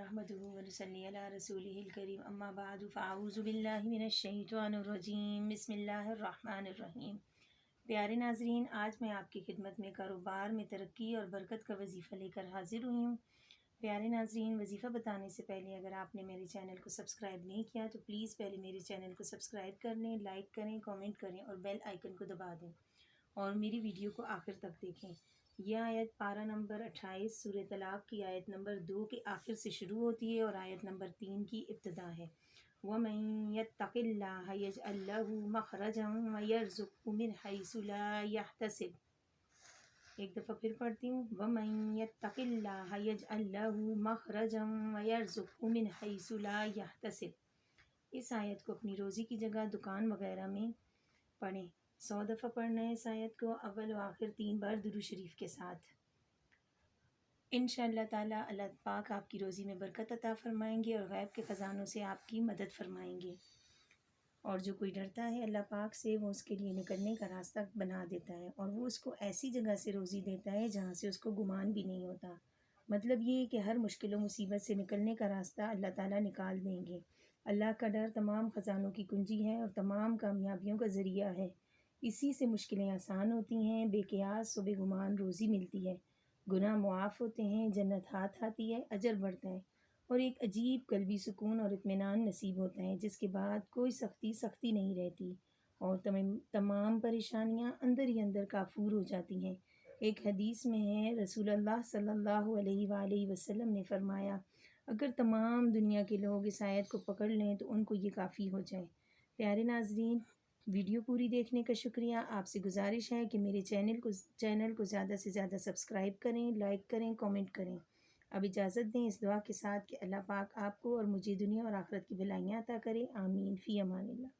نحمده ونصلي على رسوله الكريم اما بعد فاعوذ باللہ من الشیطان الرجیم بسم اللہ الرحمن الرحیم۔ پیارے ناظرین، آج میں آپ کی خدمت میں کاروبار میں ترقی اور برکت کا وظیفہ لے کر حاضر ہوئی ہوں۔ پیارے ناظرین، وظیفہ بتانے سے پہلے اگر آپ نے میرے چینل کو سبسکرائب نہیں کیا تو پلیز پہلے میرے چینل کو سبسکرائب کر لیں، لائک کریں، کامنٹ کریں اور بیل آئیکن کو دبا دیں اور میری ویڈیو کو آخر تک دیکھیں۔ یہ آیت پارہ نمبر 28 سورہ طلاق کی آیت نمبر 2 کے آخر سے شروع ہوتی ہے اور آیت نمبر 3 کی ابتدا ہے۔ وَمَن يَتَّقِ اللَّهَ يَجْعَل لَّهُ مَخْرَجًا وَيَرْزُقْهُ مِنْ حَيْثُ لَا يَحْتَسِبُ۔ ایک دفعہ پھر پڑھتی ہوں، وَمَن يَتَّقِ اللَّهَ يَجْعَل لَّهُ مَخْرَجًا وَيَرْزُقْهُ مِنْ حَيْثُ لَا يَحْتَسِبُ۔ اس آیت کو اپنی روزی کی جگہ دکان وغیرہ میں پڑھیں۔ 100 دفعہ پڑھنا ہے اس آیت کو، اول و آخر 3 بار درود شریف کے ساتھ۔ انشاءاللہ تعالیٰ اللہ پاک آپ کی روزی میں برکت عطا فرمائیں گے اور غیب کے خزانوں سے آپ کی مدد فرمائیں گے۔ اور جو کوئی ڈرتا ہے اللہ پاک سے، وہ اس کے لیے نکلنے کا راستہ بنا دیتا ہے اور وہ اس کو ایسی جگہ سے روزی دیتا ہے جہاں سے اس کو گمان بھی نہیں ہوتا۔ مطلب یہ ہے کہ ہر مشکل و مصیبت سے نکلنے کا راستہ اللہ تعالیٰ نکال دیں گے۔ اللہ کا ڈر تمام خزانوں کی کنجی ہے اور تمام کامیابیوں کا ذریعہ ہے۔ اسی سے مشکلیں آسان ہوتی ہیں، بے قیاس و بے گمان روزی ملتی ہے، گناہ معاف ہوتے ہیں، جنت ہاتھ آتی ہے، اجر بڑھتا ہے اور ایک عجیب قلبی سکون اور اطمینان نصیب ہوتا ہے جس کے بعد کوئی سختی نہیں رہتی اور تمام پریشانیاں اندر ہی اندر کافور ہو جاتی ہیں۔ ایک حدیث میں ہے، رسول اللہ صلی اللہ علیہ وآلہ وسلم نے فرمایا، اگر تمام دنیا کے لوگ اس آیت کو پکڑ لیں تو ان کو یہ کافی ہو جائے۔ پیارے ناظرین، ویڈیو پوری دیکھنے کا شکریہ۔ آپ سے گزارش ہے کہ میرے چینل کو زیادہ سے زیادہ سبسکرائب کریں، لائک کریں، کامنٹ کریں۔ اب اجازت دیں اس دعا کے ساتھ کہ اللہ پاک آپ کو اور مجھے دنیا اور آخرت کی بھلائیاں عطا کرے۔ آمین، فی امان اللہ۔